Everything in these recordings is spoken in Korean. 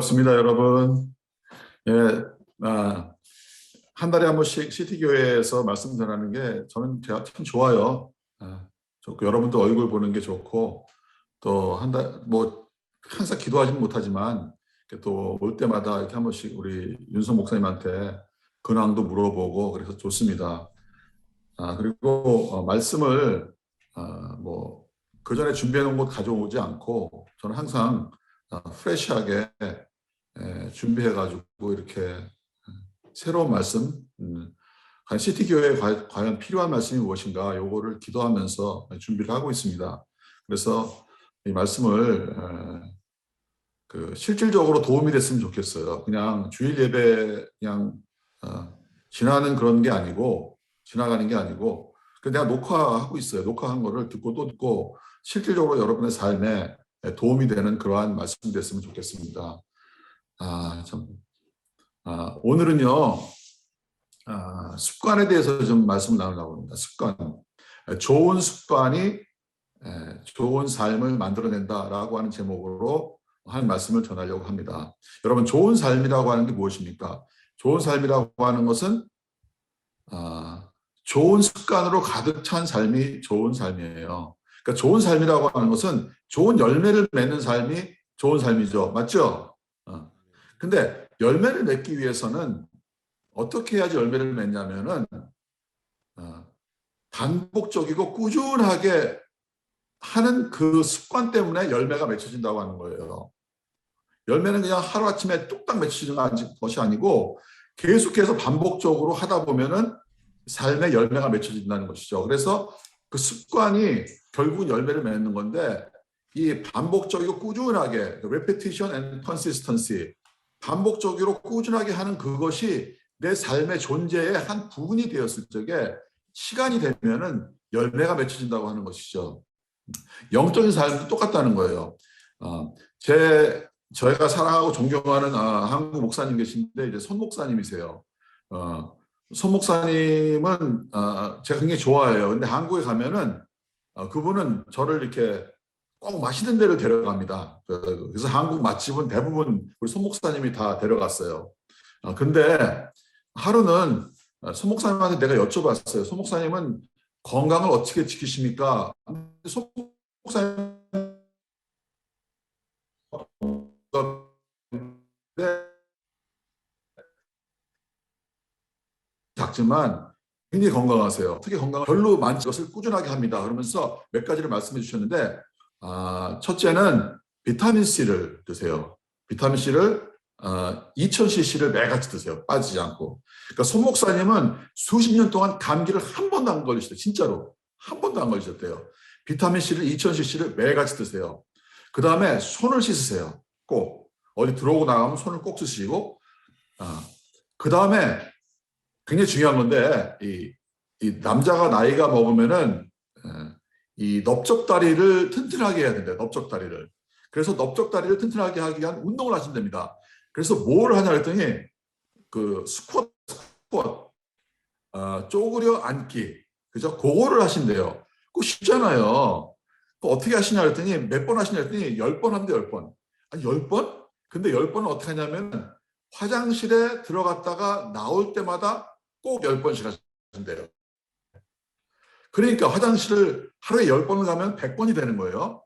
반갑습니다, 여러분. 예, 아, 한 달에 한 번씩 시티교회에서 말씀 전하는 게 저는 제가 참 좋아요. 좋고, 여러분도 얼굴 보는 게 좋고, 또 항상 기도하지는 못하지만, 또 올 때마다 이렇게 한 번씩 우리 윤석 목사님한테 근황도 물어보고 그래서 좋습니다. 그리고 말씀을 그 전에 준비해 놓은 것 가져오지 않고 저는 항상 프레시하게 준비해가지고 이렇게 새로운 말씀, 과연 시티 교회에 과연 필요한 말씀이 무엇인가 요거를 기도하면서 준비를 하고 있습니다. 그래서 이 말씀을 실질적으로 도움이 됐으면 좋겠어요. 그냥 주일 예배 그냥 지나가는 게 아니고 내가 녹화하고 있어요. 녹화한 거를 듣고 또 듣고 실질적으로 여러분의 삶에 도움이 되는 그러한 말씀 됐으면 좋겠습니다. 오늘은요, 습관에 대해서 좀 말씀을 나누려고 합니다. 습관. 좋은 습관이 좋은 삶을 만들어낸다라고 하는 제목으로 한 말씀을 전하려고 합니다. 여러분, 좋은 삶이라고 하는 게 무엇입니까? 좋은 삶이라고 하는 것은 좋은 습관으로 가득 찬 삶이 좋은 삶이에요. 그러니까 좋은 삶이라고 하는 것은 좋은 열매를 맺는 삶이 좋은 삶이죠. 맞죠? 근데 열매를 맺기 위해서는 어떻게 해야지 열매를 맺냐면은 반복적이고 꾸준하게 하는 그 습관 때문에 열매가 맺혀진다고 하는 거예요. 열매는 그냥 하루아침에 뚝딱 맺혀지는 것이 아니고 계속해서 반복적으로 하다 보면은 삶의 열매가 맺혀진다는 것이죠. 그래서 그 습관이 결국은 열매를 맺는 건데 이 반복적이고 꾸준하게 repetition and consistency 반복적으로 꾸준하게 하는 그것이 내 삶의 존재의 한 부분이 되었을 적에 시간이 되면은 열매가 맺혀진다고 하는 것이죠. 영적인 삶도 똑같다는 거예요. 저희가 사랑하고 존경하는 한국 목사님 계신데 이제 손 목사님이세요. 손 목사님은 제가 굉장히 좋아해요. 근데 한국에 가면은 그분은 저를 이렇게 꼭 맛있는 데를 데려갑니다. 그래서 한국 맛집은 대부분 우리 손 목사님이 다 데려갔어요. 근데 하루는 손 목사님한테 내가 여쭤봤어요. 손 목사님은 건강을 어떻게 지키십니까? 손 목사님 작지만 굉장히 건강하세요. 어떻게 건강을 별로 많지 것을 꾸준하게 합니다. 그러면서 몇 가지를 말씀해 주셨는데 첫째는 비타민C를 드세요. 비타민C를 2000cc를 매같이 드세요. 빠지지 않고. 그러니까 손 목사님은 수십 년 동안 감기를 한 번도 안 걸리셨대요. 진짜로. 한 번도 안 걸리셨대요. 비타민C를 2000cc를 매같이 드세요. 그 다음에 손을 씻으세요. 꼭. 어디 들어오고 나가면 손을 꼭 씻으시고 그 다음에 굉장히 중요한 건데 이 남자가 나이가 먹으면은 이 넓적다리를 튼튼하게 해야 된대요. 넓적다리를. 그래서 넓적다리를 튼튼하게 하기 위한 운동을 하신답니다. 그래서 뭘 하냐 했더니 그 스쿼트, 쪼그려 앉기, 그죠? 그거를 하신대요. 그거 쉽잖아요. 그거 어떻게 하시냐 했더니 몇 번 하시냐 했더니 10번 한대 10번. 아니 10번? 근데 10번은 어떻게 하냐면 화장실에 들어갔다가 나올 때마다 꼭 10번씩 하신대요. 그러니까 화장실을 하루에 10번을 가면 100번이 되는 거예요.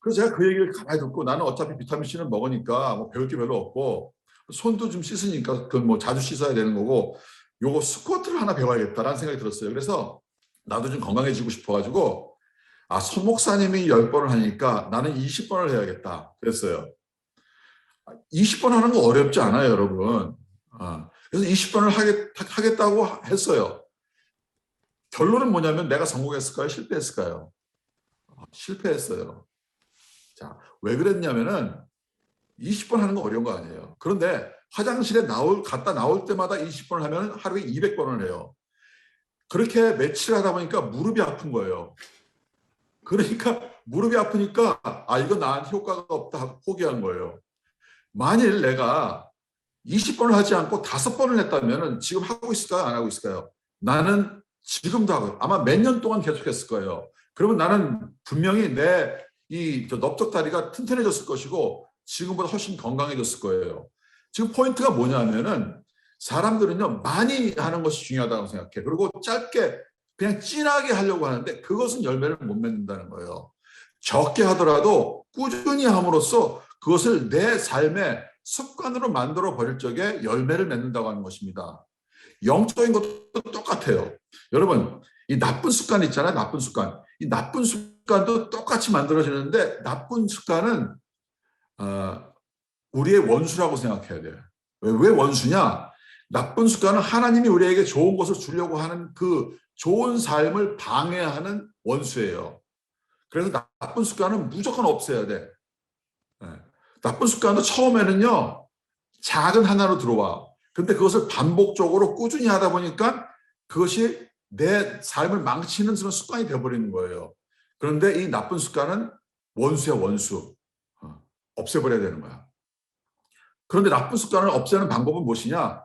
그래서 제가 그 얘기를 가만히 듣고 나는 어차피 비타민C는 먹으니까 뭐 배울 게 별로 없고 손도 좀 씻으니까 그건 뭐 자주 씻어야 되는 거고 요거 스쿼트를 하나 배워야겠다라는 생각이 들었어요. 그래서 나도 좀 건강해지고 싶어가지고 손 목사님이 10번을 하니까 나는 20번을 해야겠다 그랬어요. 20번 하는 거 어렵지 않아요, 여러분. 그래서 20번을 하겠다고 했어요. 결론은 뭐냐면 내가 성공했을까요? 실패했을까요? 실패했어요. 자, 왜 그랬냐면은 20번 하는 거 어려운 거 아니에요. 그런데 화장실에 갔다 나올 때마다 20번을 하면 하루에 200번을 해요. 그렇게 며칠 하다 보니까 무릎이 아픈 거예요. 그러니까 무릎이 아프니까 이건 나한테 효과가 없다 하고 포기한 거예요. 만일 내가 20번을 하지 않고 5번을 했다면 지금 하고 있을까요? 안 하고 있을까요? 나는 지금도 하고 아마 몇 년 동안 계속했을 거예요. 그러면 나는 분명히 내 이 넓적다리가 튼튼해졌을 것이고 지금보다 훨씬 건강해졌을 거예요. 지금 포인트가 뭐냐면은 사람들은요 많이 하는 것이 중요하다고 생각해. 그리고 짧게 그냥 진하게 하려고 하는데 그것은 열매를 못 맺는다는 거예요. 적게 하더라도 꾸준히 함으로써 그것을 내 삶의 습관으로 만들어 버릴 적에 열매를 맺는다고 하는 것입니다. 영적인 것도 똑같아요. 여러분, 이 나쁜 습관 있잖아요. 나쁜 습관. 이 나쁜 습관도 똑같이 만들어지는데 나쁜 습관은 우리의 원수라고 생각해야 돼요. 왜 원수냐? 나쁜 습관은 하나님이 우리에게 좋은 것을 주려고 하는 그 좋은 삶을 방해하는 원수예요. 그래서 나쁜 습관은 무조건 없애야 돼. 나쁜 습관도 처음에는요, 작은 하나로 들어와. 근데 그것을 반복적으로 꾸준히 하다 보니까 그것이 내 삶을 망치는 그런 습관이 되어버리는 거예요. 그런데 이 나쁜 습관은 원수야, 원수. 없애버려야 되는 거야. 그런데 나쁜 습관을 없애는 방법은 무엇이냐?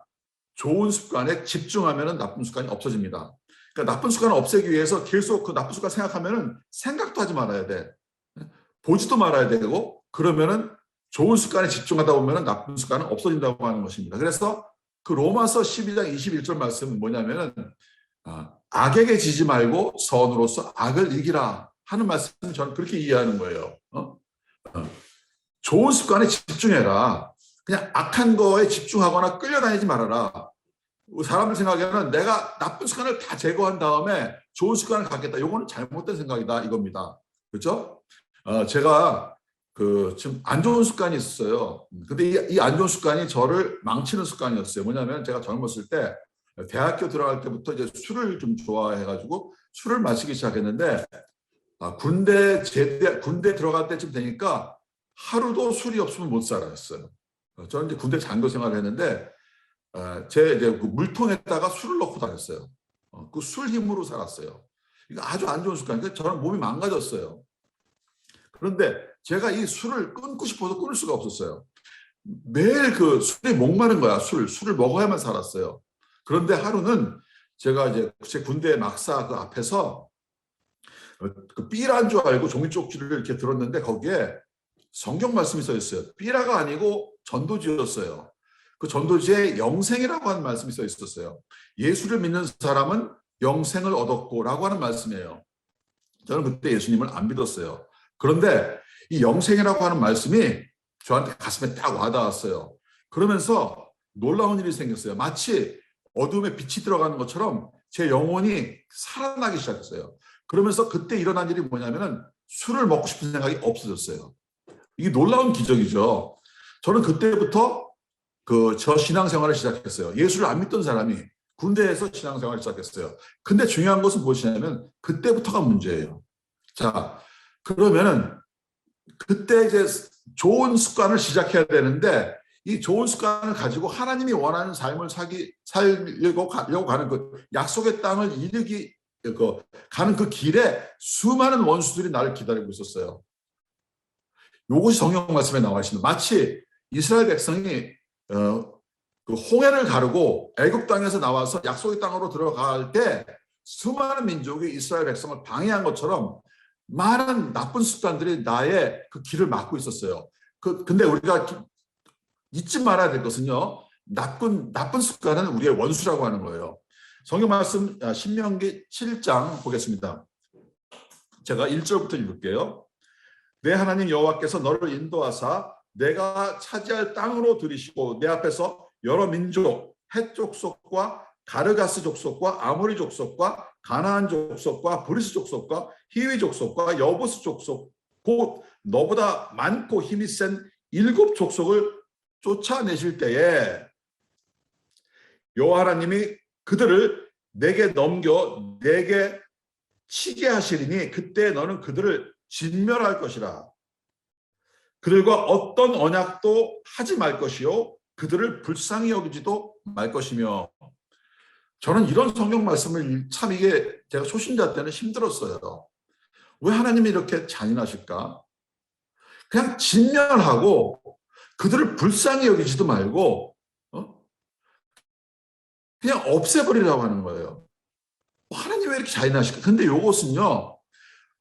좋은 습관에 집중하면 나쁜 습관이 없어집니다. 그러니까 나쁜 습관을 없애기 위해서 계속 그 나쁜 습관 생각하면 생각도 하지 말아야 돼. 보지도 말아야 되고 그러면은 좋은 습관에 집중하다 보면 나쁜 습관은 없어진다고 하는 것입니다. 그래서 그 로마서 12장 21절 말씀은 뭐냐면은 악에게 지지 말고 선으로서 악을 이기라 하는 말씀을 저는 그렇게 이해하는 거예요. 좋은 습관에 집중해라. 그냥 악한 거에 집중하거나 끌려다니지 말아라. 사람들 생각에는 내가 나쁜 습관을 다 제거한 다음에 좋은 습관을 갖겠다. 이거는 잘못된 생각이다 이겁니다. 그렇죠? 제가 지금 안 좋은 습관이 있었어요. 근데 이 안 좋은 습관이 저를 망치는 습관이었어요. 뭐냐면 제가 젊었을 때 대학교 들어갈 때부터 이제 술을 좀 좋아해가지고 술을 마시기 시작했는데 군대 들어갈 때쯤 되니까 하루도 술이 없으면 못 살았어요. 저는 이제 군대 장교 생활을 했는데 제 이제 그 물통에다가 술을 넣고 다녔어요. 그 술 힘으로 살았어요. 이거 아주 안 좋은 습관이니까 저는 몸이 망가졌어요. 그런데 제가 이 술을 끊고 싶어서 끊을 수가 없었어요. 매일 그 술에 목마른 거야. 술을 먹어야만 살았어요. 그런데 하루는 제가 이제 제 군대 막사 그 앞에서 그 삐라인 줄 알고 종이 쪽지를 이렇게 들었는데 거기에 성경 말씀이 써 있어요. 삐라가 아니고 전도지였어요. 그 전도지에 영생이라고 하는 말씀이 써 있었어요. 예수를 믿는 사람은 영생을 얻었고라고 하는 말씀이에요. 저는 그때 예수님을 안 믿었어요. 그런데 이 영생이라고 하는 말씀이 저한테 가슴에 딱 와닿았어요. 그러면서 놀라운 일이 생겼어요. 마치 어둠에 빛이 들어가는 것처럼 제 영혼이 살아나기 시작했어요. 그러면서 그때 일어난 일이 뭐냐면은 술을 먹고 싶은 생각이 없어졌어요. 이게 놀라운 기적이죠. 저는 그때부터 저 신앙생활을 시작했어요. 예수를 안 믿던 사람이 군대에서 신앙생활을 시작했어요. 근데 중요한 것은 무엇이냐면 그때부터가 문제예요. 자, 그러면은 그때 이제 좋은 습관을 시작해야 되는데 이 좋은 습관을 가지고 하나님이 원하는 삶을 살려고 가는 그 약속의 땅을 가는 그 길에 수많은 원수들이 나를 기다리고 있었어요. 이것이 성경 말씀에 나와 있습니다. 마치 이스라엘 백성이 그 홍해를 가르고 애굽 땅에서 나와서 약속의 땅으로 들어갈 때 수많은 민족이 이스라엘 백성을 방해한 것처럼 많은 나쁜 습관들이 나의 그 길을 막고 있었어요. 근데 우리가 잊지 말아야 될 것은요. 나쁜 습관은 우리의 원수라고 하는 거예요. 성경 말씀 신명기 7장 보겠습니다. 제가 1절부터 읽을게요. 내 하나님 여호와께서 너를 인도하사 내가 차지할 땅으로 들이시고 내 앞에서 여러 민족, 헷 족속과 가르가스 족속과 아모리 족속과 가나안 족속과 브리스 족속과 히위 족속과 여부스 족속 곧 너보다 많고 힘이 센 7 족속을 쫓아내실 때에 여호와 하나님이 그들을 내게 넘겨 내게 치게 하시리니 그때 너는 그들을 진멸할 것이라. 그들과 어떤 언약도 하지 말 것이요 그들을 불쌍히 여기지도 말 것이며. 저는 이런 성경 말씀을 참 이게 제가 초신자 때는 힘들었어요. 왜 하나님이 이렇게 잔인하실까? 그냥 진멸하고 그들을 불쌍히 여기지도 말고 그냥 없애버리라고 하는 거예요. 하나님 왜 이렇게 잔인하실까? 근데 이것은요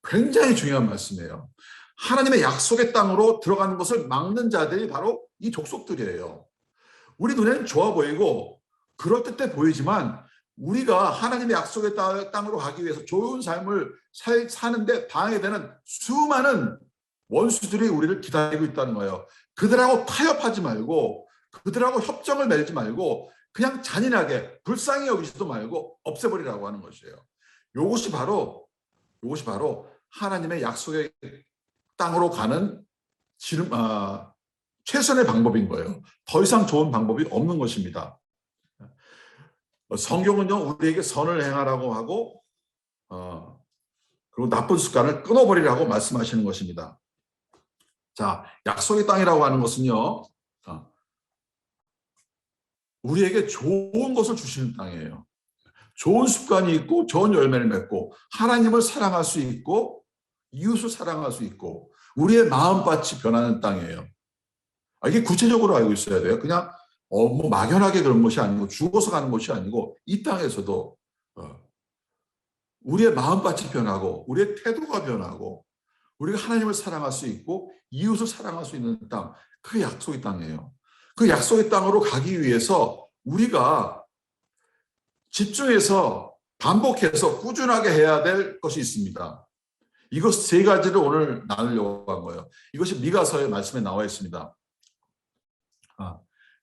굉장히 중요한 말씀이에요. 하나님의 약속의 땅으로 들어가는 것을 막는 자들이 바로 이 족속들이에요. 우리 눈에는 좋아 보이고 그럴듯해 보이지만 우리가 하나님의 약속의 땅으로 가기 위해서 좋은 삶을 사는데 방해되는 수많은 원수들이 우리를 기다리고 있다는 거예요. 그들하고 타협하지 말고 그들하고 협정을 맺지 말고 그냥 잔인하게 불쌍히 여기지도 말고 없애버리라고 하는 것이에요. 이것이 바로 하나님의 약속의 땅으로 가는 최선의 방법인 거예요. 더 이상 좋은 방법이 없는 것입니다. 성경은요 우리에게 선을 행하라고 하고 그리고 나쁜 습관을 끊어버리라고 말씀하시는 것입니다. 자, 약속의 땅이라고 하는 것은요 우리에게 좋은 것을 주시는 땅이에요. 좋은 습관이 있고 좋은 열매를 맺고 하나님을 사랑할 수 있고 이웃을 사랑할 수 있고 우리의 마음밭이 변하는 땅이에요. 이게 구체적으로 알고 있어야 돼요. 그냥 뭐 막연하게 그런 것이 아니고 죽어서 가는 것이 아니고 이 땅에서도 우리의 마음밭이 변하고 우리의 태도가 변하고 우리가 하나님을 사랑할 수 있고 이웃을 사랑할 수 있는 땅, 그게 약속의 땅이에요. 그 약속의 땅으로 가기 위해서 우리가 집중해서 반복해서 꾸준하게 해야 될 것이 있습니다. 이것 세 가지를 오늘 나누려고 한 거예요. 이것이 미가서의 말씀에 나와 있습니다.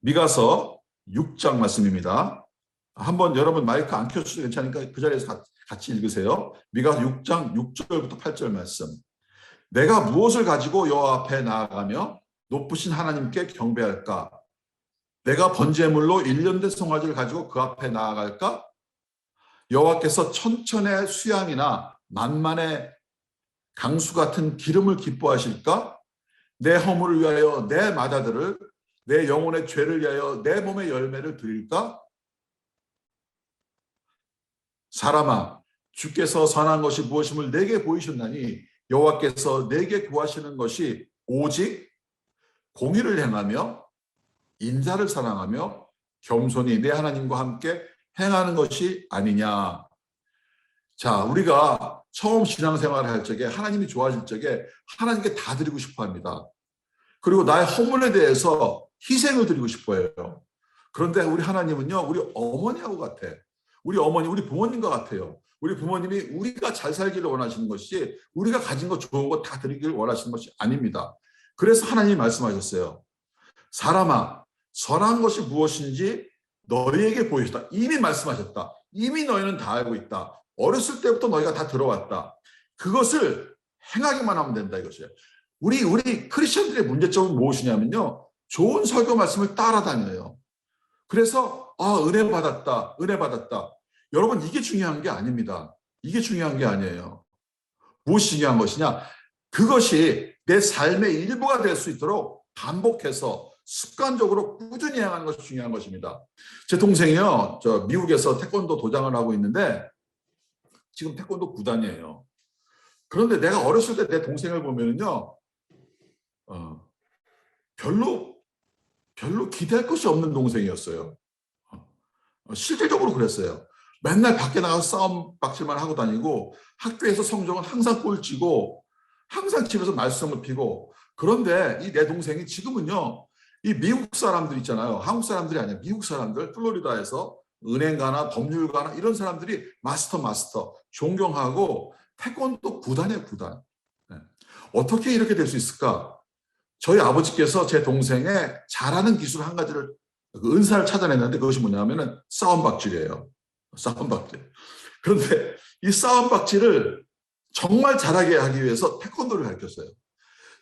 미가서 6장 말씀입니다. 한번 여러분 마이크 안 켜주셔도 괜찮으니까 그 자리에서 같이 읽으세요. 미가서 6장 6절부터 8절 말씀. 내가 무엇을 가지고 여호와 앞에 나아가며 높으신 하나님께 경배할까? 내가 번제물로 1년 된 송아지를 가지고 그 앞에 나아갈까? 여호와께서 천천의 수양이나 만만의 강수 같은 기름을 기뻐하실까? 내 허물을 위하여 내 마다들을 내 영혼의 죄를 위하여 내 몸의 열매를 드릴까? 사람아, 주께서 선한 것이 무엇임을 내게 보이셨나니 여호와께서 내게 구하시는 것이 오직 공의를 행하며 인자를 사랑하며 겸손히 내 하나님과 함께 행하는 것이 아니냐. 자, 우리가 처음 신앙생활을 할 적에 하나님이 좋아질 적에 하나님께 다 드리고 싶어 합니다. 그리고 나의 허물에 대해서 희생을 드리고 싶어요. 그런데 우리 하나님은요, 우리 어머니하고 같아. 우리 어머니, 우리 부모님과 같아요. 우리 부모님이 우리가 잘 살기를 원하시는 것이 우리가 가진 것 좋은 거 다 드리기를 원하시는 것이 아닙니다. 그래서 하나님이 말씀하셨어요. 사람아, 선한 것이 무엇인지 너희에게 보이셨다. 이미 말씀하셨다. 이미 너희는 다 알고 있다. 어렸을 때부터 너희가 다 들어왔다. 그것을 행하기만 하면 된다 이것이에요. 우리 크리스천들의 문제점은 무엇이냐면요. 좋은 설교 말씀을 따라다녀요. 그래서 은혜 받았다. 은혜 받았다. 여러분 이게 중요한 게 아닙니다. 이게 중요한 게 아니에요. 무엇이 중요한 것이냐? 그것이 내 삶의 일부가 될 수 있도록 반복해서 습관적으로 꾸준히 행하는 것이 중요한 것입니다. 제 동생이요. 미국에서 태권도 도장을 하고 있는데 지금 태권도 구단이에요. 그런데 내가 어렸을 때 내 동생을 보면요. 별로 기대할 것이 없는 동생이었어요. 실질적으로 그랬어요. 맨날 밖에 나가서 싸움 박질만 하고 다니고 학교에서 성적은 항상 꼴찌고 항상 집에서 말썽을 피고 그런데 이 내 동생이 지금은요. 이 미국 사람들 있잖아요. 한국 사람들이 아니라 미국 사람들 플로리다에서 은행가나 법률가나 이런 사람들이 마스터 존경하고 태권도 구단이에요. 구단. 네. 어떻게 이렇게 될 수 있을까? 저희 아버지께서 제 동생의 잘하는 기술 한 가지를 은사를 찾아냈는데 그것이 뭐냐면은 싸움박질이에요. 싸움박질. 그런데 이 싸움박질을 정말 잘하게 하기 위해서 태권도를 가르쳤어요.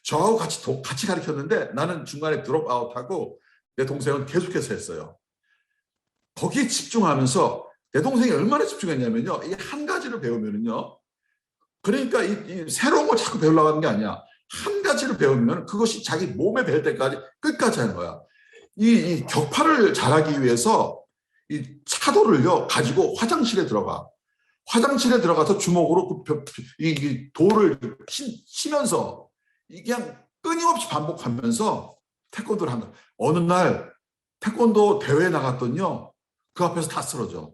저하고 같이 가르쳤는데 나는 중간에 드롭아웃하고 내 동생은 계속해서 했어요. 거기에 집중하면서 내 동생이 얼마나 집중했냐면요. 이 한 가지를 배우면은요. 그러니까 이 새로운 걸 자꾸 배우려고 하는 게 아니야. 한 가지를 배우면 그것이 자기 몸에 뵐 때까지 끝까지 하는 거야. 이 격파를 잘하기 위해서 이 차도를요 가지고 화장실에 들어가. 화장실에 들어가서 주먹으로 이 돌을 치면서 그냥 끊임없이 반복하면서 태권도를 한 거예요. 어느 날 태권도 대회에 나갔더니요, 그 앞에서 다 쓰러져.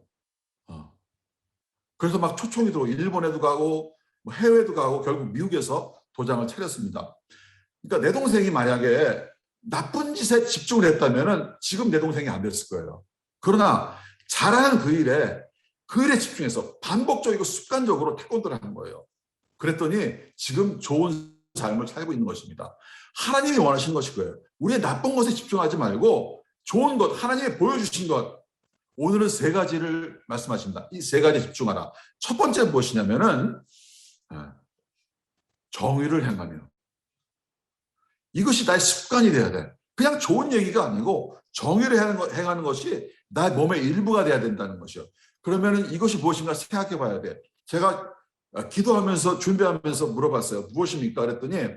그래서 막 초청이 들어오고 일본에도 가고 뭐 해외도 가고 결국 미국에서 도장을 차렸습니다. 그러니까 내 동생이 만약에 나쁜 짓에 집중을 했다면 지금 내 동생이 안 됐을 거예요. 그러나 잘하는 그 일에 집중해서 반복적이고 습관적으로 태권도를 하는 거예요. 그랬더니 지금 좋은 삶을 살고 있는 것입니다. 하나님이 원하시는 것이 그거예요. 우리의 나쁜 것에 집중하지 말고 좋은 것, 하나님이 보여주신 것, 오늘은 세 가지를 말씀하십니다. 이 세 가지에 집중하라. 첫 번째 무엇이냐면은 정의를 행하며, 이것이 나의 습관이 돼야 돼. 그냥 좋은 얘기가 아니고 정의를 행하는 것이 나의 몸의 일부가 돼야 된다는 것이요. 그러면은 이것이 무엇인가 생각해 봐야 돼. 제가 기도하면서 준비하면서 물어봤어요. 무엇입니까? 그랬더니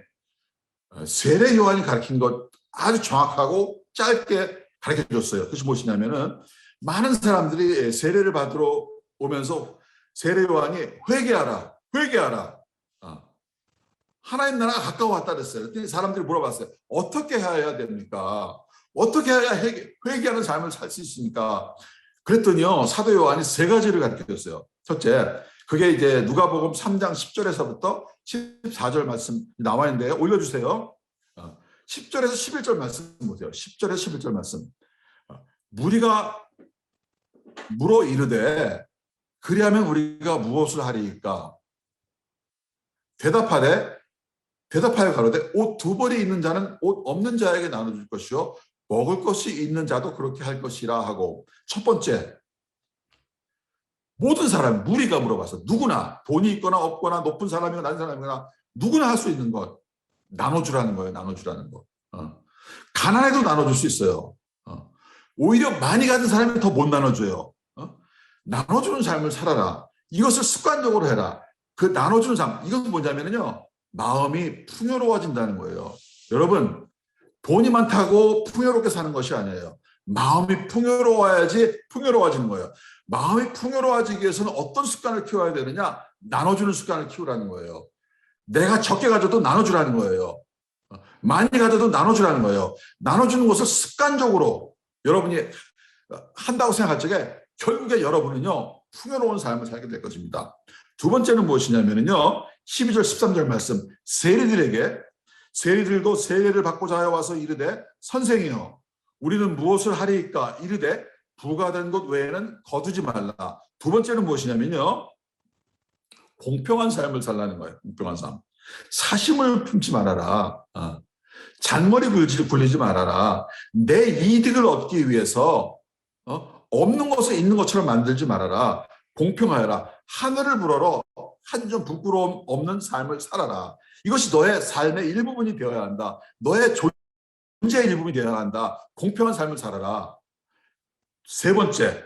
세례 요한이 가르친 것 아주 정확하고 짧게 가르쳐 줬어요. 그것이 무엇이냐면은 많은 사람들이 세례를 받으러 오면서 세례 요한이 회개하라, 회개하라. 하나님 나라가 가까워왔다 그랬어요. 그랬더니 사람들이 물어봤어요. 어떻게 해야 됩니까? 어떻게 해야 회개하는 삶을 살 수 있습니까? 그랬더니요, 사도 요한이 세 가지를 가르쳐 줬어요. 첫째, 그게 이제 누가복음 3장 10절에서부터 14절 말씀 나와 있는데 올려주세요. 10절에서 11절 말씀 보세요. 10절에서 11절 말씀. 무리가 물어 이르되 그리하면 우리가 무엇을 하리이까? 대답하여 가로되 옷 두 벌이 있는 자는 옷 없는 자에게 나눠줄 것이요 먹을 것이 있는 자도 그렇게 할 것이라 하고. 첫 번째, 모든 사람, 무리가 물어봐서 누구나 돈이 있거나 없거나 높은 사람이거나 낮은 사람이거나 누구나 할 수 있는 것 나눠주라는 거예요. 나눠주라는 거. 가난해도 나눠줄 수 있어요. 오히려 많이 가진 사람이 더 못 나눠줘요. 나눠주는 삶을 살아라. 이것을 습관적으로 해라. 그 나눠주는 삶, 이것은 뭐냐면요, 마음이 풍요로워진다는 거예요. 여러분, 돈이 많다고 풍요롭게 사는 것이 아니에요. 마음이 풍요로워야지 풍요로워지는 거예요. 마음이 풍요로워지기 위해서는 어떤 습관을 키워야 되느냐? 나눠주는 습관을 키우라는 거예요. 내가 적게 가져도 나눠주라는 거예요. 많이 가져도 나눠주라는 거예요. 나눠주는 것을 습관적으로 여러분이 한다고 생각할 적에 결국에 여러분은요, 풍요로운 삶을 살게 될 것입니다. 두 번째는 무엇이냐면요, 12절 13절 말씀. 세리들도 세례를 받고자 하여 와서 이르되 선생이여 우리는 무엇을 하리이까? 이르되 부가된 것 외에는 거두지 말라. 두 번째는 무엇이냐면요, 공평한 삶을 살라는 거예요. 공평한 삶. 사심을 품지 말아라. 잔머리 굴리지 말아라. 내 이득을 얻기 위해서 없는 것을 있는 것처럼 만들지 말아라. 공평하여라. 하늘을 불어러 한 점 부끄러움 없는 삶을 살아라. 이것이 너의 삶의 일부분이 되어야 한다. 너의 존재의 일부분이 되어야 한다. 공평한 삶을 살아라. 세 번째,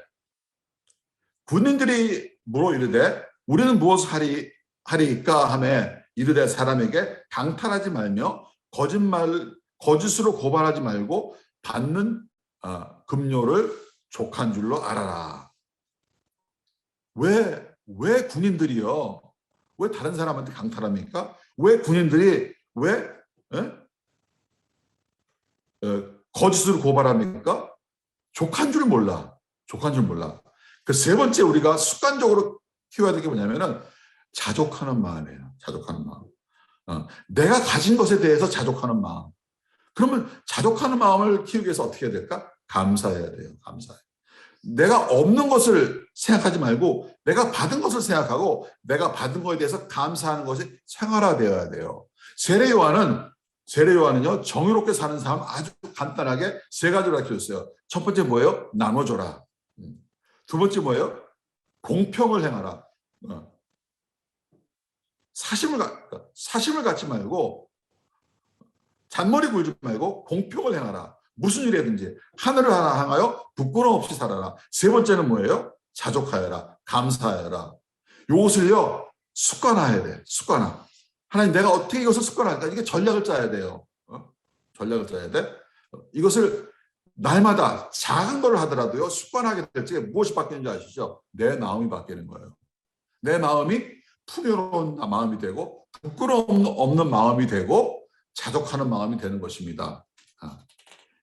군인들이 물어 이르되 우리는 무엇을 하리이까 하매 이르되 사람에게 강탈하지 말며 거짓으로 고발하지 말고 받는 급료를 족한 줄로 알아라. 왜 군인들이요? 왜 다른 사람한테 강탈합니까? 왜 군인들이 거짓으로 고발합니까? 족한 줄 몰라. 족한 줄 몰라. 그 세 번째 우리가 습관적으로 키워야 될 게 뭐냐면은 자족하는 마음이에요. 자족하는 마음. 내가 가진 것에 대해서 자족하는 마음. 그러면 자족하는 마음을 키우기 위해서 어떻게 해야 될까? 감사해야 돼요. 감사해. 내가 없는 것을 생각하지 말고 내가 받은 것을 생각하고 내가 받은 것에 대해서 감사하는 것이 생활화되어야 돼요. 세례 요한은요, 정의롭게 사는 삶 아주 간단하게 세 가지로 가르쳐줬어요. 첫 번째 뭐예요? 나눠줘라. 두 번째 뭐예요? 공평을 행하라. 사심을 갖지 말고 잔머리 굴지 말고 공평을 행하라. 무슨 일이든지 하늘을 향하여 부끄러움 없이 살아라. 세 번째는 뭐예요? 자족하여라. 감사하여라. 이것을요, 습관화해야 돼. 습관화. 하나님, 내가 어떻게 이것을 습관화할까? 이게 전략을 짜야 돼요. 전략을 짜야 돼. 이것을 날마다 작은 걸 하더라도요, 습관하게 될 적에 무엇이 바뀌는지 아시죠? 내 마음이 바뀌는 거예요. 내 마음이 풍요로운 마음이 되고 부끄러움 없는 마음이 되고 자족하는 마음이 되는 것입니다.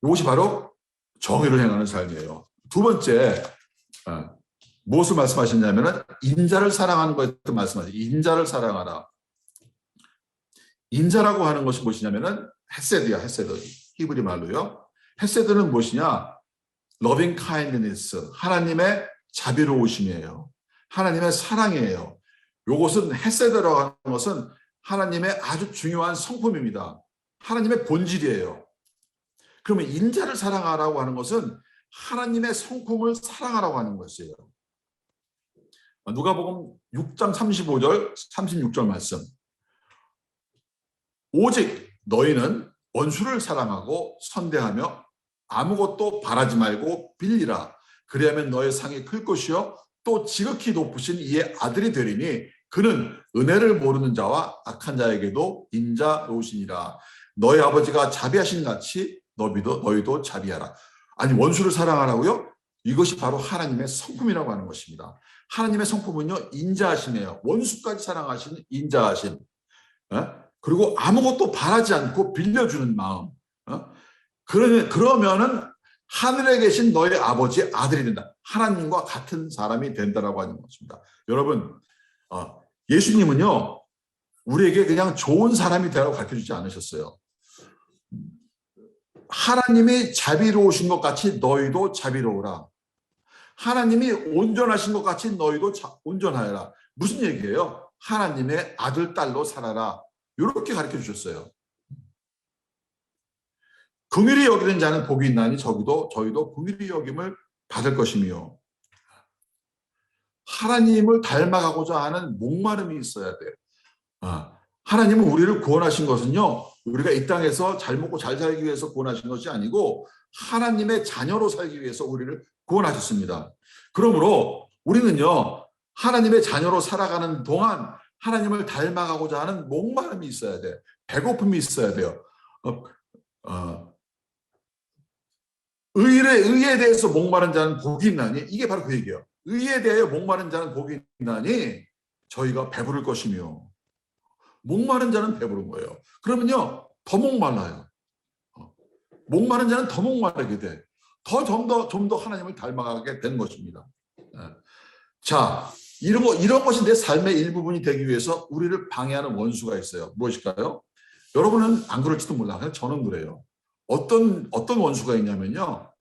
이것이 바로 정의를 행하는 삶이에요. 두 번째, 무엇을 말씀하셨냐면 인자를 사랑하는 것을 말씀하세요. 인자를 사랑하라. 인자라고 하는 것이 무엇이냐면 헤세드야, 헤세드. 히브리 말로요. 헤세드는 무엇이냐? loving kindness, 하나님의 자비로우심이에요. 하나님의 사랑이에요. 이것은 헤세드라고 하는 것은 하나님의 아주 중요한 성품입니다. 하나님의 본질이에요. 그러면 인자를 사랑하라고 하는 것은 하나님의 성품을 사랑하라고 하는 것이에요. 누가복음 6장 35절, 36절 말씀. 오직 너희는 원수를 사랑하고 선대하며 아무것도 바라지 말고 빌리라. 그리하면 너의 상이 클 것이요 또 지극히 높으신 이의 아들이 되리니 그는 은혜를 모르는 자와 악한 자에게도 인자로우시니라. 너희 아버지가 자비하신 같이 너희도 자비하라. 아니, 원수를 사랑하라고요? 이것이 바로 하나님의 성품이라고 하는 것입니다. 하나님의 성품은요, 인자하심이에요. 원수까지 사랑하시는 인자하심. 그리고 아무것도 바라지 않고 빌려주는 마음. 그러면은 하늘에 계신 너의 아버지의 아들이 된다. 하나님과 같은 사람이 된다라고 하는 것입니다. 여러분, 예수님은요, 우리에게 그냥 좋은 사람이 되라고 가르쳐주지 않으셨어요. 하나님이 자비로우신 것 같이 너희도 자비로우라. 하나님이 온전하신 것 같이 너희도 온전하여라. 무슨 얘기예요? 하나님의 아들, 딸로 살아라. 이렇게 가르쳐 주셨어요. 긍휼히 여기는 자는 복이 있나니 저희도 긍휼히 여김을 받을 것이며, 하나님을 닮아가고자 하는 목마름이 있어야 돼요. 하나님은 우리를 구원하신 것은요, 우리가 이 땅에서 잘 먹고 잘 살기 위해서 구원하신 것이 아니고 하나님의 자녀로 살기 위해서 우리를 구원하셨습니다. 그러므로 우리는요, 하나님의 자녀로 살아가는 동안 하나님을 닮아가고자 하는 목마름이 있어야 돼. 배고픔이 있어야 돼요. 의에 대해서 목마른 자는 복이 있나니, 이게 바로 그 얘기예요. 의에 대하여 목마른 자는 복이 있나니 저희가 배부를 것이며, 목마른 자는 배부른 거예요. 그러면요, 더 목말라요. 목마른 자는 더 목마르게 돼. 좀 더 하나님을 닮아가게 된 것입니다. 자, 이런 것이 내 삶의 일부분이 되기 위해서 우리를 방해하는 원수가 있어요. 무엇일까요? 여러분은 안 그럴지도 몰라. 그냥 저는 그래요. 어떤 원수가 있냐면요,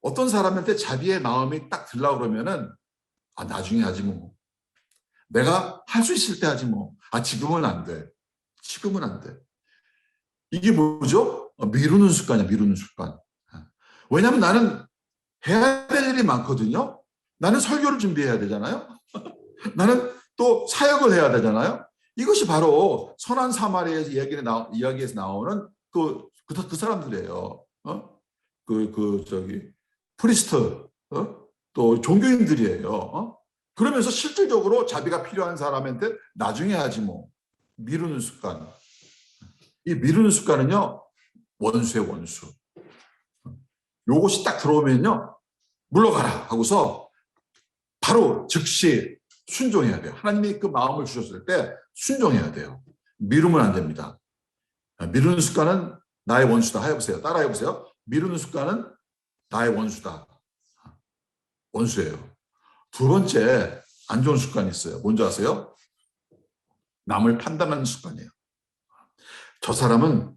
어떤 사람한테 자비의 마음이 딱 들려고 그러면은, 나중에 하지 뭐. 내가 할 수 있을 때 하지 뭐. 지금은 안 돼. 지금은 안 돼. 이게 뭐죠? 미루는 습관이야, 미루는 습관. 왜냐하면 나는 해야 될 일이 많거든요. 나는 설교를 준비해야 되잖아요. 나는 또 사역을 해야 되잖아요. 이것이 바로 선한 사마리아의 이야기에서 나오는 그 사람들이에요. 프리스트, 또 종교인들이에요. 그러면서 실질적으로 자비가 필요한 사람한테 나중에 하지 뭐. 미루는 습관. 이 미루는 습관은요, 원수의 원수. 요것이 딱 들어오면요, 물러가라 하고서 바로 즉시 순종해야 돼요. 하나님이 그 마음을 주셨을 때 순종해야 돼요. 미루면 안 됩니다. 미루는 습관은 나의 원수다. 해보세요. 따라해보세요. 미루는 습관은 나의 원수다. 원수예요. 두 번째, 안 좋은 습관이 있어요. 뭔지 아세요? 남을 판단하는 습관이에요. 저 사람은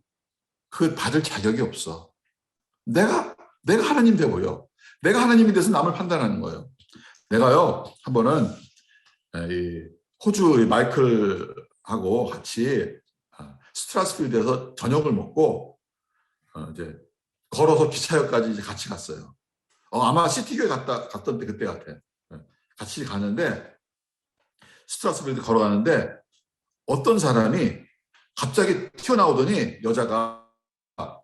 그 받을 자격이 없어. 내가 하나님 되고요. 내가 하나님이 돼서 남을 판단하는 거예요. 내가요, 한 번은 이 호주 마이클하고 같이 스트라스필드에서 저녁을 먹고 이제 걸어서 기차역까지 이제 같이 갔어요. 아마 시티교회 갔던 때 그때 같아. 같이 가는데 스트라스필드 걸어가는데 어떤 사람이 갑자기 튀어나오더니 여자가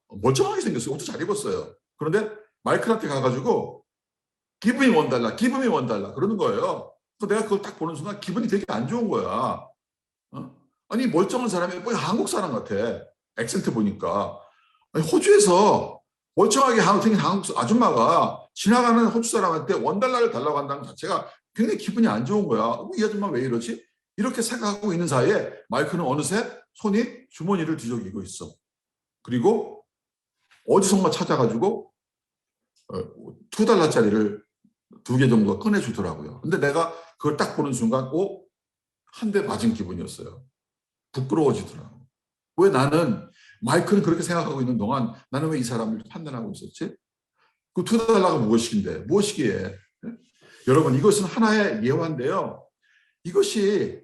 멀쩡하게 생겼어요. 옷도 잘 입었어요. 그런데 마이클한테 가가지고 Give me $1 그러는 거예요. 그래서 내가 그걸 딱 보는 순간 기분이 되게 안 좋은 거야. 아니, 멀쩡한 사람이 뭐 한국 사람 같아. 액센트 보니까. 아니, 호주에서 멀쩡하게 생긴 한국 아줌마가 지나가는 호주 사람한테 $1를 달라고 한다는 자체가 굉장히 기분이 안 좋은 거야. 이 아줌마 왜 이러지? 이렇게 생각하고 있는 사이에 마이크는 어느새 손이 주머니를 뒤적이고 있어. 그리고 어디선가 찾아가지고 $2짜리를 2개 정도 꺼내주더라고요. 근데 내가 그걸 딱 보는 순간 한 대 맞은 기분이었어요. 부끄러워지더라고. 왜 나는 마이크는 그렇게 생각하고 있는 동안 나는 왜 이 사람을 판단하고 있었지? 그 $2가 무엇이긴데, 무엇이기에? 여러분, 이것은 하나의 예화인데요. 이것이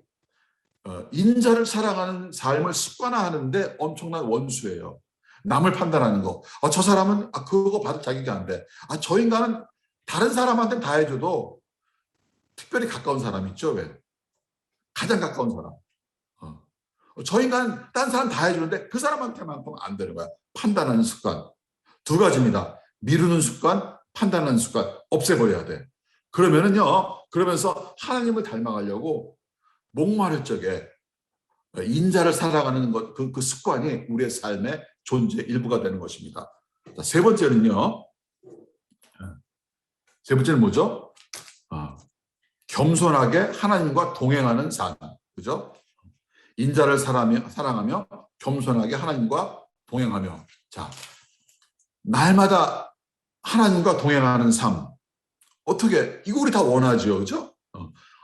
인자를 사랑하는 삶을 습관화하는데 엄청난 원수예요. 남을 판단하는 거. 저 사람은 그거 받을 자격이 안 돼. 저 인간은 다른 사람한테 다 해줘도 특별히 가까운 사람 있죠. 왜? 가장 가까운 사람. 저 인간은 딴 사람 다 해주는데 그 사람한테만큼은 안 되는 거야. 판단하는 습관. 2가지입니다. 미루는 습관, 판단하는 습관 없애버려야 돼. 그러면서 하나님을 닮아가려고 목마를 적에 인자를 살아가는 것, 그 습관이 우리의 삶의 존재 일부가 되는 것입니다. 자, 세 번째는 뭐죠? 겸손하게 하나님과 동행하는 삶. 그죠? 인자를 사랑하며 겸손하게 하나님과 동행하며. 자, 날마다 하나님과 동행하는 삶. 어떻게, 이거 우리 다 원하죠. 그죠?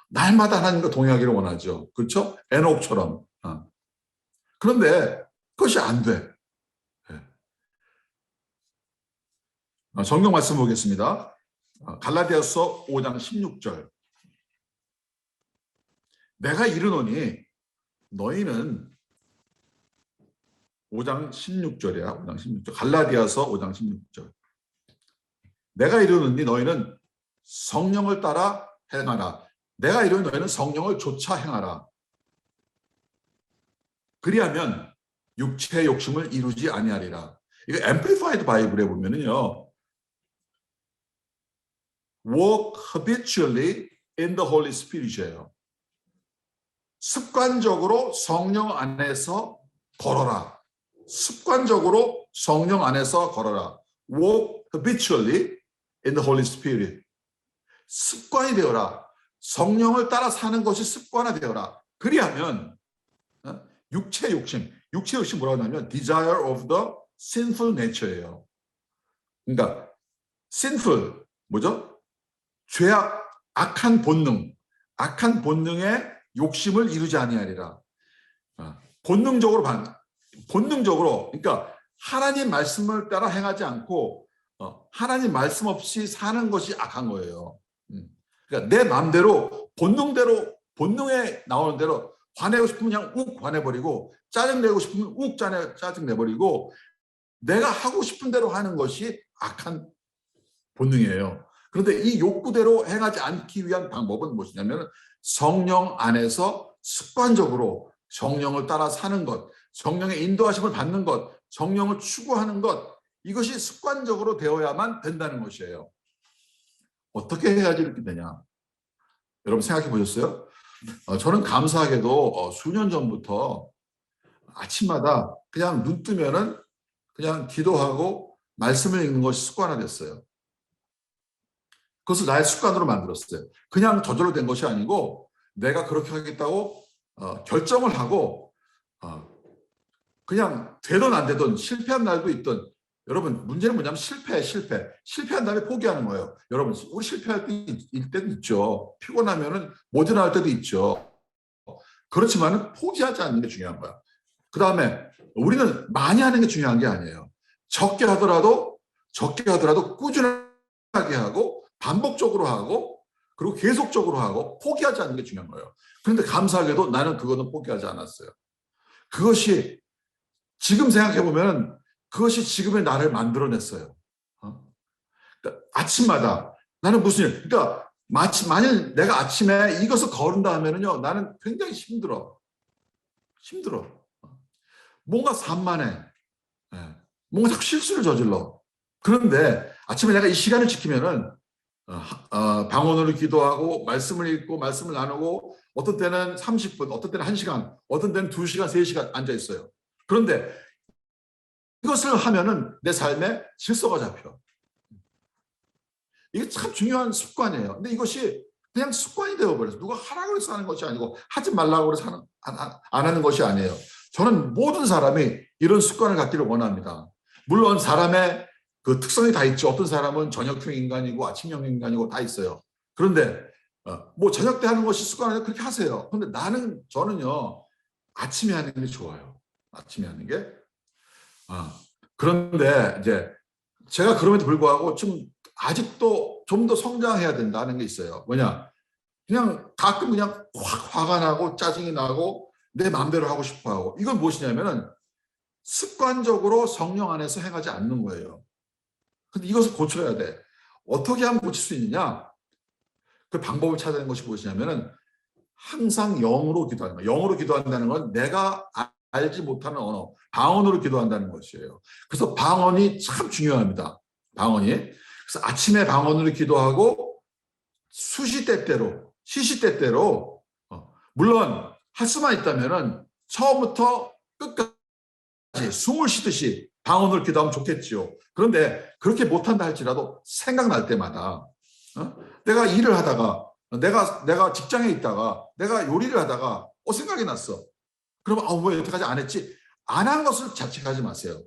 날마다 하나님과 동행하기를 원하죠. 그렇죠? 에녹처럼. 그런데 그것이 안 돼. 성경 말씀 보겠습니다. 갈라디아서 5장 16절. 내가 이르노니 너희는 5장 16절이야. 5장 16절. 갈라디아서 5장 16절. 내가 이르노니 너희는 성령을 따라 행하라. 내가 이르노니 너희는 성령을 좇아 행하라. 그리하면 육체의 욕심을 이루지 아니하리라. 이거 앰플리파이드 바이블에 보면은요. Walk habitually in the Holy Spirit이에요. 습관적으로 성령 안에서 걸어라. 습관적으로 성령 안에서 걸어라. Walk habitually in the Holy Spirit. 습관이 되어라. 성령을 따라 사는 것이 습관화되어라. 그리하면 육체 욕심 뭐라고 하냐면 desire of the sinful nature예요. 그러니까 sinful 뭐죠? 죄악, 악한 본능의 욕심을 이루지 아니하리라. 본능적으로 그러니까 하나님 말씀을 따라 행하지 않고 하나님 말씀 없이 사는 것이 악한 거예요. 그러니까 내 마음대로 본능에 나오는 대로 화내고 싶으면 그냥 욱 화내버리고 짜증내고 싶으면 욱 짜증내버리고 내가 하고 싶은 대로 하는 것이 악한 본능이에요. 그런데 이 욕구대로 행하지 않기 위한 방법은 무엇이냐면 성령 안에서 습관적으로 성령을 따라 사는 것, 성령의 인도하심을 받는 것, 성령을 추구하는 것, 이것이 습관적으로 되어야만 된다는 것이에요. 어떻게 해야지 이렇게 되냐? 여러분 생각해 보셨어요? 저는 감사하게도 수년 전부터 아침마다 그냥 눈 뜨면은 그냥 기도하고 말씀을 읽는 것이 습관화됐어요. 그것을 나의 습관으로 만들었어요. 그냥 저절로 된 것이 아니고 내가 그렇게 하겠다고 결정을 하고 그냥 되든 안 되든 실패한 날도 있든 여러분 문제는 뭐냐면 실패한 다음에 포기하는 거예요. 여러분 우리 실패할 때도 있죠. 피곤하면은 못 일어날 때도 있죠. 그렇지만 포기하지 않는 게 중요한 거야. 그 다음에 우리는 많이 하는 게 중요한 게 아니에요. 적게 하더라도 꾸준하게 하고 반복적으로 하고 그리고 계속적으로 하고 포기하지 않는 게 중요한 거예요. 그런데 감사하게도 나는 그거는 포기하지 않았어요. 그것이 지금 생각해 보면 그것이 지금의 나를 만들어냈어요. 그러니까 아침마다 나는 무슨 일, 그러니까 만일 내가 아침에 이것을 거른다 하면은요, 나는 굉장히 힘들어. 뭔가 산만해. 뭔가 자꾸 실수를 저질러. 그런데 아침에 내가 이 시간을 지키면은 방언으로 기도하고 말씀을 읽고 말씀을 나누고 어떤 때는 30분, 어떤 때는 1시간, 어떤 때는 2시간, 3시간 앉아 있어요. 그런데 이것을 하면은 내 삶에 질서가 잡혀. 이게 참 중요한 습관이에요. 근데 이것이 그냥 습관이 되어버려서 누가 하라고 해서 하는 것이 아니고 하지 말라고 해서 안 하는 것이 아니에요. 저는 모든 사람이 이런 습관을 갖기를 원합니다. 물론 사람의 그 특성이 다 있죠. 어떤 사람은 저녁형 인간이고 아침형 인간이고 다 있어요. 그런데 뭐 저녁 때 하는 것이 습관이라면 그렇게 하세요. 그런데 저는요 아침에 하는 게 좋아요. 아침에 하는 게. 그런데 이제 제가 그럼에도 불구하고 좀 아직도 좀 더 성장해야 된다는 게 있어요. 뭐냐? 그냥 가끔 그냥 확 화가 나고 짜증이 나고 내 마음대로 하고 싶어 하고. 이건 무엇이냐면은 습관적으로 성령 안에서 행하지 않는 거예요. 근데 이것을 고쳐야 돼. 어떻게 하면 고칠 수 있느냐? 그 방법을 찾아내는 것이 무엇이냐면은 항상 영으로 기도하는 거예요. 영으로 기도한다는 건 내가 알지 못하는 언어, 방언으로 기도한다는 것이에요. 그래서 방언이 참 중요합니다. 방언이. 그래서 아침에 방언으로 기도하고 수시때때로, 시시때때로 물론 할 수만 있다면은 처음부터 끝까지 숨을 쉬듯이 방언으로 기도하면 좋겠지요. 그런데 그렇게 못한다 할지라도 생각날 때마다 내가 일을 하다가 내가 직장에 있다가 내가 요리를 하다가 생각이 났어. 그러면 왜 여태까지 안 했지? 안 한 것을 자책하지 마세요.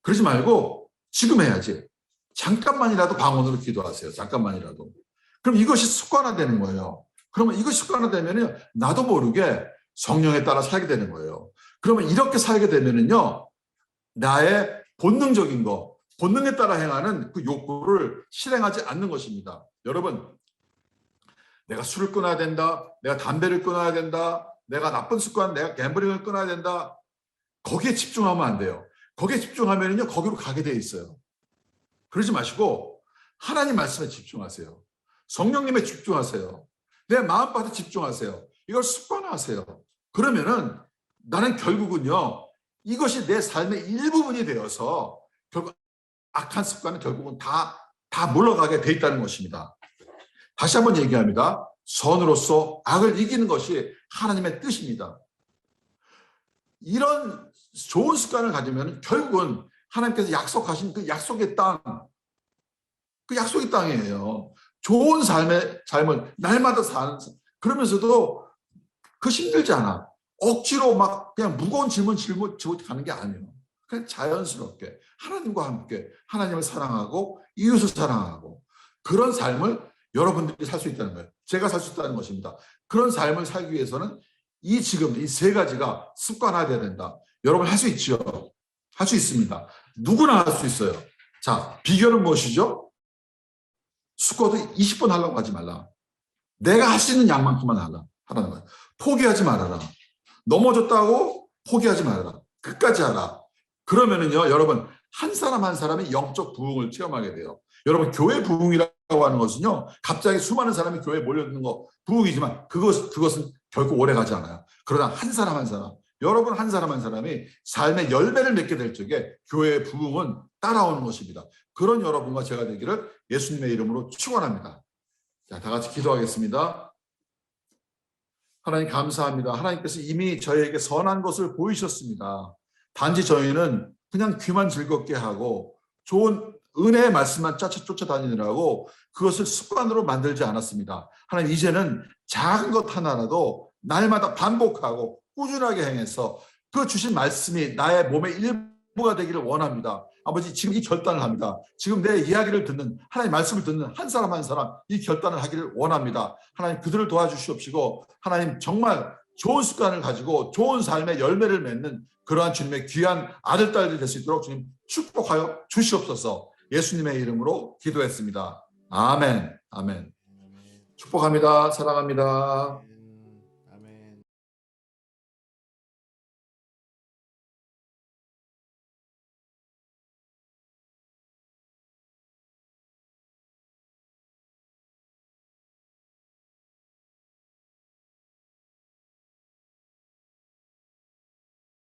그러지 말고 지금 해야지. 잠깐만이라도 방언으로 기도하세요. 잠깐만이라도. 그럼 이것이 습관화되는 거예요. 그러면 이것이 습관화되면 나도 모르게 성령에 따라 살게 되는 거예요. 그러면 이렇게 살게 되면은요, 나의 본능적인 거, 본능에 따라 행하는 그 욕구를 실행하지 않는 것입니다. 여러분, 내가 술을 끊어야 된다, 내가 담배를 끊어야 된다, 내가 나쁜 습관, 내가 갬블링을 끊어야 된다. 거기에 집중하면 안 돼요. 거기에 집중하면요, 거기로 가게 돼 있어요. 그러지 마시고 하나님 말씀에 집중하세요. 성령님에 집중하세요. 내 마음밭에 집중하세요. 이걸 습관화하세요. 그러면은 나는 결국은요, 이것이 내 삶의 일부분이 되어서 결국 악한 습관은 결국은 다 물러가게 돼 있다는 것입니다. 다시 한번 얘기합니다. 선으로서 악을 이기는 것이 하나님의 뜻입니다. 이런 좋은 습관을 가지면 결국은 하나님께서 약속하신 그 약속의 땅, 그 약속의 땅이에요. 좋은 삶을 날마다 사는, 그러면서도 그 힘들지 않아. 억지로 막 그냥 무거운 질문 가는 게 아니에요. 그냥 자연스럽게 하나님과 함께 하나님을 사랑하고 이웃을 사랑하고 그런 삶을 여러분들이 살 수 있다는 거예요. 제가 살 수 있다는 것입니다. 그런 삶을 살기 위해서는 지금 이 세 가지가 습관화돼야 된다. 여러분 할 수 있죠? 할 수 있습니다. 누구나 할 수 있어요. 자, 비결은 무엇이죠? 스쿼트 20번 하려고 하지 말라. 내가 할 수 있는 양만큼만 하라는 거예요. 포기하지 말아라. 넘어졌다고 포기하지 말아라. 끝까지 하라. 그러면은요, 여러분, 한 사람 한 사람이 영적 부흥을 체험하게 돼요. 여러분, 교회 부흥이라고 하는 것은요, 갑자기 수많은 사람이 교회에 몰려드는 거 부흥이지만 그것은 결코 오래 가지 않아요. 그러나 한 사람 한 사람, 여러분 한 사람 한 사람이 삶의 열매를 맺게 될 적에 교회의 부흥은 따라오는 것입니다. 그런 여러분과 제가 되기를 예수님의 이름으로 축원합니다. 자, 다 같이 기도하겠습니다. 하나님 감사합니다. 하나님께서 이미 저희에게 선한 것을 보이셨습니다. 단지 저희는 그냥 귀만 즐겁게 하고 좋은 은혜의 말씀만 쫓아다니느라고 그것을 습관으로 만들지 않았습니다. 하나님, 이제는 작은 것 하나라도 날마다 반복하고 꾸준하게 행해서 그 주신 말씀이 나의 몸의 일부가 되기를 원합니다. 아버지, 지금 이 결단을 합니다. 지금 내 이야기를 듣는, 하나님 말씀을 듣는 한 사람 한 사람 이 결단을 하기를 원합니다. 하나님, 그들을 도와주시옵시고 하나님, 정말 좋은 습관을 가지고 좋은 삶의 열매를 맺는 그러한 주님의 귀한 아들, 딸들이 될 수 있도록 주님 축복하여 주시옵소서. 예수님의 이름으로 기도했습니다. 아멘. 아멘. 축복합니다. 사랑합니다.